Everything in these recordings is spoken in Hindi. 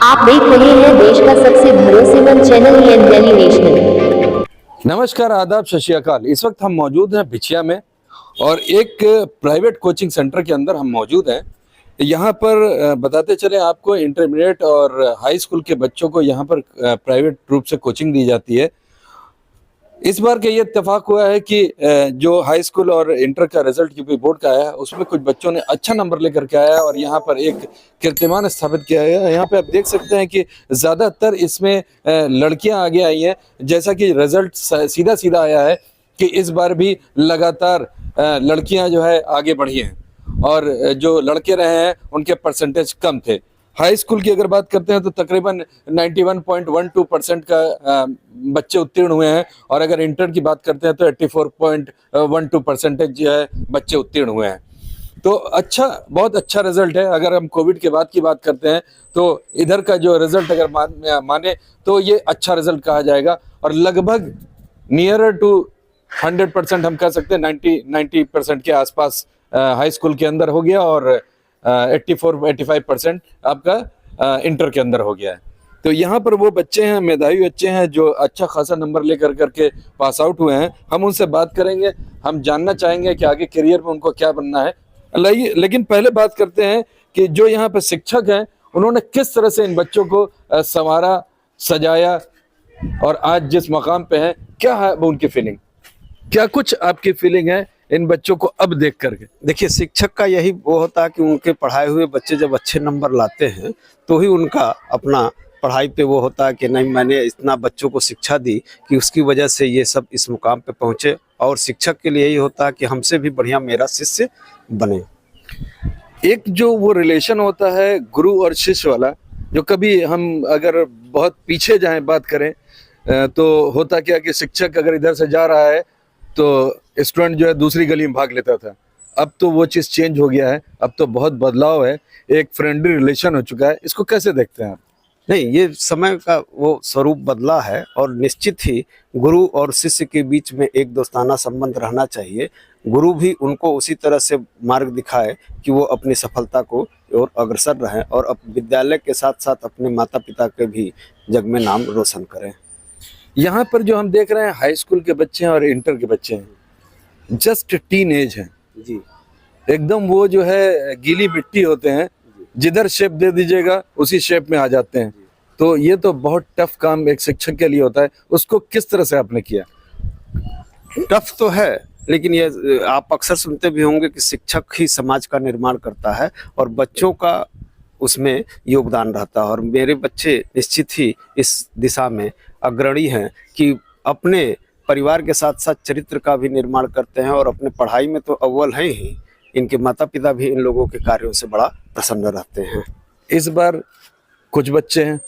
आप देख रहे हैं देश का सबसे भरोसेमंद चैनल एन दिल्ली नेशनल। नमस्कार, आदाब, सत श्री अकाल। इस वक्त हम मौजूद हैं बिछिया में और एक प्राइवेट कोचिंग सेंटर के अंदर हम मौजूद हैं। यहाँ पर बताते चले आपको, इंटरमीडिएट और हाई स्कूल के बच्चों को यहाँ पर प्राइवेट रूप से कोचिंग दी जाती है। इस बार का ये इत्तेफाक हुआ है कि जो हाई स्कूल और इंटर का रिजल्ट यूपी बोर्ड का आया है उसमें कुछ बच्चों ने अच्छा नंबर लेकर के आया है और यहाँ पर एक कीर्तिमान स्थापित किया है। यहाँ पे आप देख सकते हैं कि ज़्यादातर इसमें लड़कियां आगे आई हैं। जैसा कि रिजल्ट सीधा सीधा आया है कि इस बार भी लगातार लड़कियां जो है आगे बढ़ी हैं और जो लड़के रहे हैं उनके परसेंटेज कम थे। हाई स्कूल की अगर बात करते हैं तो तकरीबन 91.12% का बच्चे उत्तीर्ण हुए हैं और अगर इंटर की बात करते हैं तो 84.12% जो है बच्चे उत्तीर्ण हुए हैं। तो अच्छा, बहुत अच्छा रिजल्ट है। अगर हम कोविड के बाद की बात करते हैं तो इधर का जो रिजल्ट अगर माने तो ये अच्छा रिजल्ट कहा जाएगा और लगभग नियरर टू 100% हम कह सकते हैं 90% के आसपास हाई स्कूल के अंदर हो गया और 84-85% आपका इंटर के अंदर हो गया है। तो यहाँ पर वो बच्चे हैं, मेधावी बच्चे हैं जो अच्छा खासा नंबर लेकर करके पास आउट हुए हैं। हम उनसे बात करेंगे, हम जानना चाहेंगे कि आगे करियर में उनको क्या बनना है। लेकिन पहले बात करते हैं कि जो यहाँ पे शिक्षक हैं उन्होंने किस तरह से इन बच्चों को संवारा, सजाया और आज जिस मकाम पे हैं, क्या है वो उनकी फीलिंग, क्या कुछ आपकी फीलिंग है इन बच्चों को अब देख करके? देखिए, शिक्षक का यही वो होता है कि उनके पढ़ाए हुए बच्चे जब अच्छे नंबर लाते हैं तो ही उनका अपना पढ़ाई पे वो होता है कि नहीं, मैंने इतना बच्चों को शिक्षा दी कि उसकी वजह से ये सब इस मुकाम पे पहुंचे। और शिक्षक के लिए यही होता है कि हमसे भी बढ़िया मेरा शिष्य बने। एक जो वो रिलेशन होता है गुरु और शिष्य वाला, जो कभी हम अगर बहुत पीछे जाएं बात करें तो होता क्या कि शिक्षक अगर इधर से जा रहा है तो स्टूडेंट जो है दूसरी गली में भाग लेता था। अब तो वो चीज़ चेंज हो गया है, अब तो बहुत बदलाव है, एक फ्रेंडली रिलेशन हो चुका है। इसको कैसे देखते हैं आप? नहीं, ये समय का वो स्वरूप बदला है और निश्चित ही गुरु और शिष्य के बीच में एक दोस्ताना संबंध रहना चाहिए। गुरु भी उनको उसी तरह से मार्ग दिखाए कि वो अपनी सफलता को और अग्रसर रहें और विद्यालय के साथ साथ अपने माता पिता के भी जग में नाम रोशन करें। यहाँ पर जो हम देख रहे हैं हाई स्कूल के बच्चे हैं और इंटर के बच्चे हैं, जस्ट टीन एज हैं जी, एकदम। वो जो है गीली मिट्टी होते हैं, जिधर शेप दे दीजिएगा उसी शेप में आ जाते हैं। तो ये तो बहुत टफ काम एक शिक्षक के लिए होता है। उसको किस तरह से आपने किया? टफ तो है, लेकिन ये आप अक्सर सुनते भी होंगे कि शिक्षक ही समाज का निर्माण करता है और बच्चों का उसमें योगदान रहता है। और मेरे बच्चे निश्चित ही इस दिशा में अग्रणी हैं कि अपने परिवार के साथ साथ चरित्र का भी निर्माण करते हैं और अपने पढ़ाई में तो अव्वल हैं ही, इनके माता पिता भी इन लोगों के कार्यों से बड़ा प्रसन्न रहते हैं। इस बार कुछ बच्चे हैं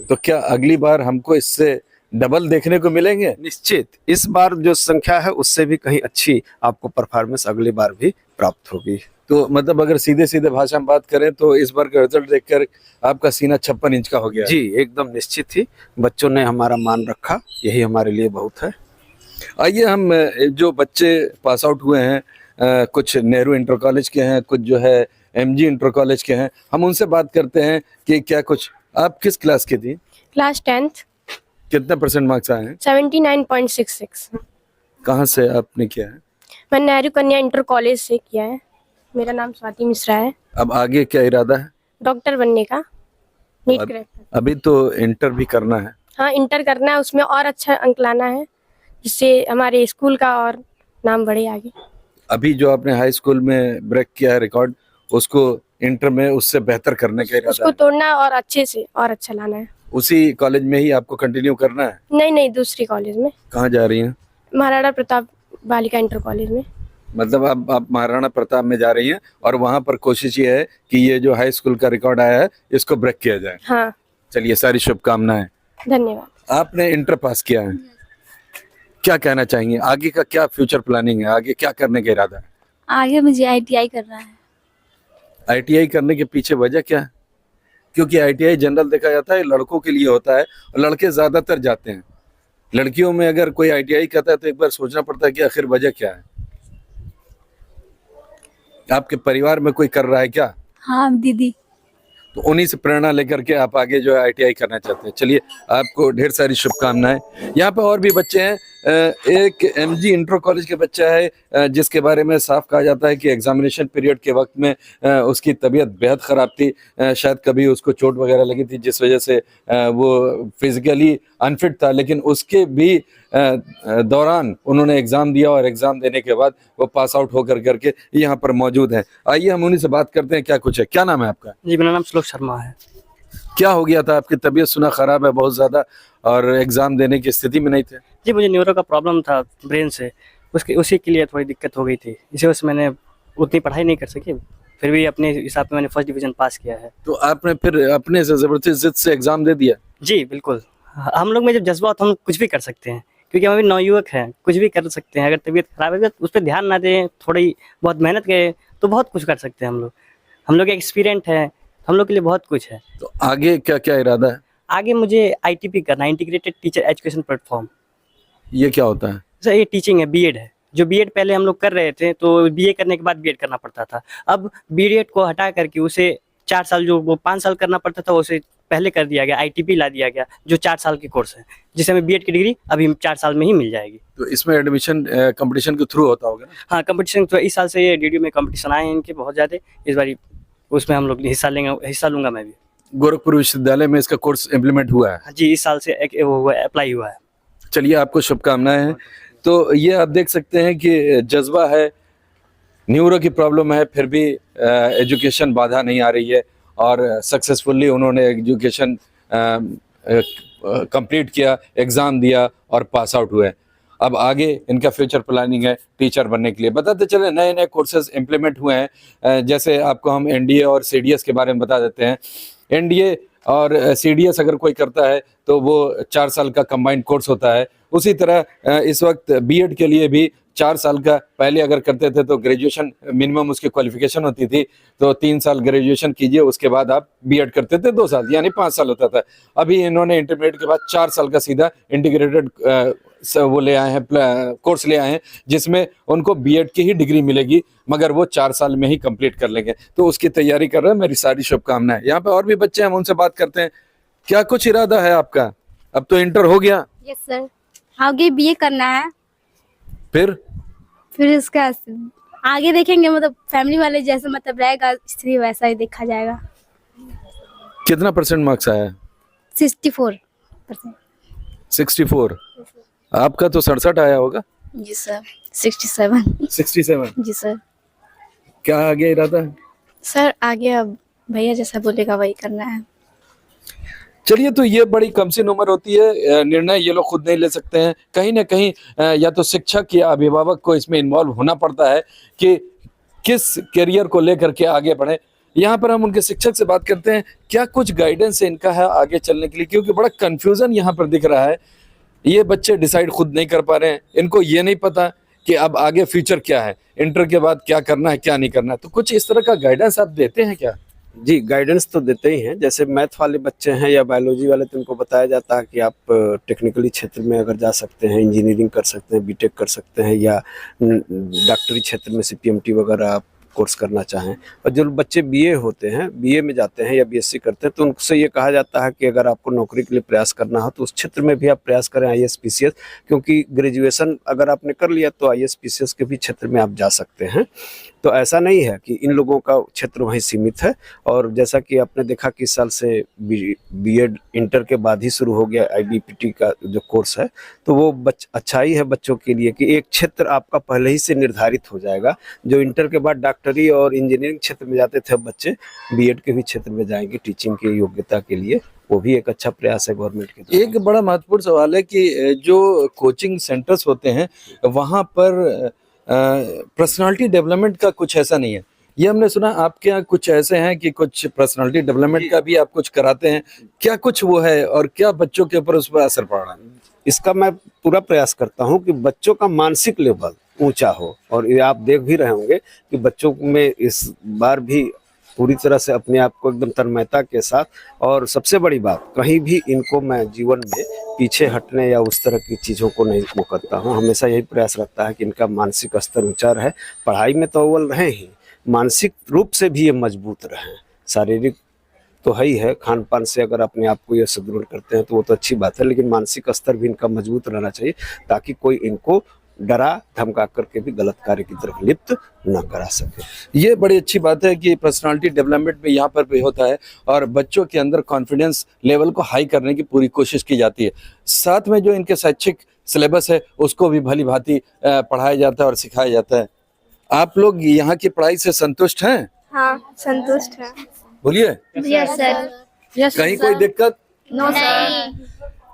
तो क्या अगली बार हमको इससे डबल देखने को मिलेंगे? निश्चित इस बार जो संख्या है उससे भी कहीं अच्छी आपको परफॉर्मेंस अगली बार भी प्राप्त होगी। तो मतलब अगर सीधे सीधे भाषा में बात करें तो इस बार का रिजल्ट देखकर आपका सीना 56 इंच का हो गया? जी, एकदम निश्चित ही बच्चों ने हमारा मान रखा, यही हमारे लिए बहुत है। आइए, हम जो बच्चे पास आउट हुए हैं, कुछ नेहरू इंटर कॉलेज के हैं, कुछ जो है एमजी इंटर कॉलेज के हैं, हम उनसे बात करते हैं कि क्या कुछ। आप किस क्लास की थी? Class 10th। कितने परसेंट मार्क्स आए हैं? 79.66। कहाँ से आपने किया है? मैंने नेहरू कन्या इंटर कॉलेज से किया है। मेरा नाम स्वाति मिश्रा है। अब आगे क्या इरादा है? डॉक्टर बनने का, नीट क्रैक। अभी तो इंटर भी करना है? हाँ, इंटर करना है, उसमें और अच्छा अंक लाना है जिससे हमारे स्कूल का और नाम बढ़े आगे। अभी जो आपने हाई स्कूल में ब्रेक किया है रिकॉर्ड, उसको इंटर में उससे बेहतर करने का इरादा उसको है? तोड़ना है और अच्छे से और अच्छा लाना है। उसी कॉलेज में ही आपको कंटिन्यू करना है? नहीं, दूसरी कॉलेज में। कहाँ जा रही हैं? महाराणा प्रताप बालिका इंटर कॉलेज में। मतलब आप महाराणा प्रताप में जा रही हैं और वहाँ पर कोशिश ये है कि ये जो हाई स्कूल का रिकॉर्ड आया है इसको ब्रेक किया जाए। हाँ, चलिए, सारी शुभकामनाएं। धन्यवाद। आपने इंटर पास किया है, क्या कहना चाहेंगे? आगे का क्या फ्यूचर प्लानिंग है? आगे क्या करने का इरादा है? आगे मुझे ITI करना है। ITI करने के पीछे वजह क्या है? क्योंकि ITI जनरल देखा जाता है लड़कों के लिए होता है और लड़के ज्यादातर जाते हैं। लड़कियों में अगर कोई ITI करता है तो एक बार सोचना पड़ता है कि आखिर वजह क्या है। आपके परिवार में कोई कर रहा है क्या? हाँ दीदी। तो उन्हीं से प्रेरणा लेकर के आप आगे जो है आईटीआई करना चाहते हैं। चलिए, आपको ढेर सारी शुभकामनाएं। यहाँ पे और भी बच्चे हैं। एक एमजी इंटर कॉलेज के बच्चा है, जिसके बारे में साफ कहा जाता है कि एग्जामिनेशन पीरियड के वक्त में उसकी तबीयत बेहद ख़राब थी। शायद कभी उसको चोट वगैरह लगी थी, जिस वजह से वो फिजिकली अनफिट था, लेकिन उसके भी दौरान उन्होंने एग्ज़ाम दिया और एग्ज़ाम देने के बाद वो पास आउट होकर करके यहाँ पर मौजूद हैं। आइए हम उन्हीं से बात करते हैं क्या कुछ है। क्या नाम है आपका? जी, मेरा नाम श्लोक शर्मा है। क्या हो गया था? आपकी तबीयत सुना खराब है बहुत ज़्यादा और एग्ज़ाम देने की स्थिति में नहीं थे। जी, मुझे न्यूरो का प्रॉब्लम था ब्रेन से, उसी के लिए थोड़ी दिक्कत हो गई थी। इसी वजह से मैंने उतनी पढ़ाई नहीं कर सकी, फिर भी अपने हिसाब से मैंने फर्स्ट डिवीज़न पास किया है। तो आपने फिर अपने से ज़बरदस्ती जिद से एग्ज़ाम दे दिया? जी, बिल्कुल। हम लोग में जब जज़्बा होता है, हम कुछ भी कर सकते हैं, क्योंकि हम अभी नवयुवक हैं, कुछ भी कर सकते हैं। अगर तबीयत खराब है तो उस पर ध्यान ना दें, थोड़ी बहुत मेहनत करें तो बहुत कुछ कर सकते हैं हम लोग। हम लोग एक्सपीरियंट हैं, हम लोग के लिए बहुत कुछ है। तो आगे क्या क्या इरादा है? आगे मुझे आईटीपी करना है, इंटीग्रेटेड टीचर एजुकेशन प्लेटफॉर्म। ये क्या होता है? सर, ये टीचिंग है, बीएड है। जो बीएड पहले हम लोग कर रहे थे, तो बीए करने के बाद बीएड करना पड़ता था। अब बीएड को हटा करके उसे 4 साल, जो वो 5 साल करना पड़ता था, उसे पहले कर दिया गया, आईटीपी ला दिया गया, जो 4 साल की कोर्स है, जिससे हमें बीएड की डिग्री अभी 4 साल में ही मिल जाएगी। तो इसमें एडमिशन कंपटीशन के थ्रू होता होगा ना? हाँ, कंपटीशन तो इस साल से ये डीडीयू में कंपटीशन आए हैं इनके बहुत ज़्यादा। इस बार उसमें हम लोग हिस्सा लूँगा मैं भी। गोरखपुर विश्वविद्यालय में इसका कोर्स इम्प्लीमेंट हुआ है? हाँ जी, इस साल से अप्लाई हुआ है। चलिए, आपको शुभकामनाएं हैं। तो ये आप देख सकते हैं कि जज्बा है, न्यूरो की प्रॉब्लम है, फिर भी एजुकेशन बाधा नहीं आ रही है और सक्सेसफुली उन्होंने एजुकेशन कंप्लीट किया, एग्ज़ाम दिया और पास आउट हुए। अब आगे इनका फ्यूचर प्लानिंग है टीचर बनने के लिए। बताते चले, नए नए कोर्सेज इम्प्लीमेंट हुए हैं। जैसे आपको हम एनडीए और सीडीएस के बारे में बता देते हैं। एनडीए और सीडीएस अगर कोई करता है तो वो 4 साल का कंबाइंड कोर्स होता है। उसी तरह इस वक्त बीएड के लिए भी 4 साल का, पहले अगर करते थे तो ग्रेजुएशन मिनिमम उसकी क्वालिफिकेशन होती थी, तो 3 साल ग्रेजुएशन कीजिए, उसके बाद आप बीएड करते थे 2 साल, यानी 5 साल होता था। अभी इन्होंने इंटरमीडिएट के बाद 4 साल का सीधा इंटीग्रेटेड वो ले आए हैं, कोर्स ले आए हैं, जिसमें उनको बीएड की ही डिग्री मिलेगी, मगर वो 4 साल में ही कंप्लीट कर लेंगे। तो उसकी तैयारी कर रहे हैं, मेरी सारी शुभकामनाएं। यहाँ पे और भी बच्चे हैं, हम उनसे बात करते हैं। क्या कुछ इरादा है आपका? अब तो इंटर हो गया, यस सर। आगे बीए करना है, फिर इसका आगे देखेंगे, मतलब फैमिली वाले जैसे मतलब रहेगा स्थिति वैसा ही देखा जाएगा। कितना परसेंट मार्क्स आया है? 64%। 64। आपका तो 67 आया होगा। जी सर। 67। 67। जी सर। क्या आगे इरादा है? सर आगे अब भैया जैसा बोलेगा वही करना है। चलिए, तो ये बड़ी कमसिन उम्र होती है, निर्णय ये लोग खुद नहीं ले सकते हैं। कहीं ना कहीं या तो शिक्षक या अभिभावक को इसमें इन्वॉल्व होना पड़ता है कि किस करियर को लेकर के आगे बढ़े। यहाँ पर हम उनके शिक्षक से बात करते हैं, क्या कुछ गाइडेंस इनका है आगे चलने के लिए, क्योंकि बड़ा कंफ्यूजन यहाँ पर दिख रहा है। ये बच्चे डिसाइड खुद नहीं कर पा रहे हैं, इनको ये नहीं पता कि अब आगे फ्यूचर क्या है, इंटर के बाद क्या करना है क्या नहीं करना है। तो कुछ इस तरह का गाइडेंस आप देते हैं क्या? जी, गाइडेंस तो देते ही हैं। जैसे मैथ वाले बच्चे हैं या बायोलॉजी वाले, तो उनको बताया जाता है कि आप टेक्निकली क्षेत्र में अगर जा सकते हैं, इंजीनियरिंग कर सकते हैं, बीटेक कर सकते हैं, या डॉक्टरी क्षेत्र में सीपीएमटी वगैरह आप कोर्स करना चाहें। और जो बच्चे बीए होते हैं, बीए में जाते हैं या बीएससी करते हैं, तो उनसे ये कहा जाता है कि अगर आपको नौकरी के लिए प्रयास करना हो तो उस क्षेत्र में भी आप प्रयास करें, आईएएस पीसीएस, क्योंकि ग्रेजुएशन अगर आपने कर लिया तो आईएएस पीसीएस के भी क्षेत्र में आप जा सकते हैं। तो ऐसा नहीं है कि इन लोगों का क्षेत्र वहीं सीमित है। और जैसा कि आपने देखा कि इस साल से बीएड इंटर के बाद ही शुरू हो गया, आईबीपीटी का जो कोर्स है, तो वो अच्छा ही है बच्चों के लिए कि एक क्षेत्र आपका पहले ही से निर्धारित हो जाएगा। जो इंटर के बाद डॉक्टरी और इंजीनियरिंग क्षेत्र में जाते थे, बच्चे बीएड के भी क्षेत्र में जाएंगे टीचिंग की योग्यता के लिए। वो भी एक अच्छा प्रयास है गवर्नमेंट के। एक बड़ा महत्वपूर्ण सवाल है कि जो कोचिंग सेंटर्स होते हैं वहाँ पर पर्सनालिटी डेवलपमेंट का कुछ ऐसा नहीं है। ये हमने सुना आपके यहाँ कुछ ऐसे हैं कि कुछ पर्सनालिटी डेवलपमेंट का भी आप कुछ कराते हैं, क्या कुछ वो है और क्या बच्चों के ऊपर उस पर असर पड़ रहा है? इसका मैं पूरा प्रयास करता हूँ कि बच्चों का मानसिक लेवल ऊंचा हो। और ये आप देख भी रहे होंगे कि बच्चों में इस बार भी पूरी तरह से अपने आप को एकदम तन्मयता के साथ, और सबसे बड़ी बात, कहीं भी इनको मैं जीवन में पीछे हटने या उस तरह की चीज़ों को नहीं वो करता हूँ। हमेशा यही प्रयास रहता है कि इनका मानसिक स्तर ऊंचा रहे। पढ़ाई में तो अव्वल रहे ही, मानसिक रूप से भी ये मजबूत रहें। शारीरिक तो है ही है, खान पान से अगर अपने आप को ये सुदृढ़ करते हैं तो वो तो अच्छी बात है, लेकिन मानसिक स्तर भी इनका मजबूत रहना चाहिए ताकि कोई इनको डरा धमका करके भी गलत कार्य की तरफ लिप्त न करा सके। ये बड़ी अच्छी बात है कि पर्सनालिटी डेवलपमेंट में यहाँ पर भी होता है और बच्चों के अंदर कॉन्फिडेंस लेवल को हाई करने की पूरी कोशिश की जाती है। साथ में जो इनके शैक्षिक सिलेबस है उसको भी भली भांति पढ़ाया जाता है और सिखाया जाता है। आप लोग यहाँ की पढ़ाई से संतुष्ट हैं? हाँ, संतुष्ट है। बोलिए, यस सर। कहीं कोई दिक्कत? No sir.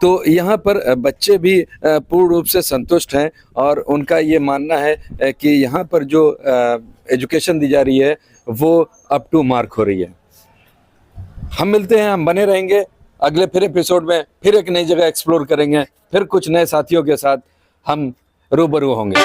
तो यहाँ पर बच्चे भी पूर्ण रूप से संतुष्ट हैं और उनका ये मानना है कि यहाँ पर जो एजुकेशन दी जा रही है वो अप टू मार्क हो रही है। हम मिलते हैं, हम बने रहेंगे अगले फिर एपिसोड में, फिर एक नई जगह एक्सप्लोर करेंगे, फिर कुछ नए साथियों के साथ हम रूबरू होंगे।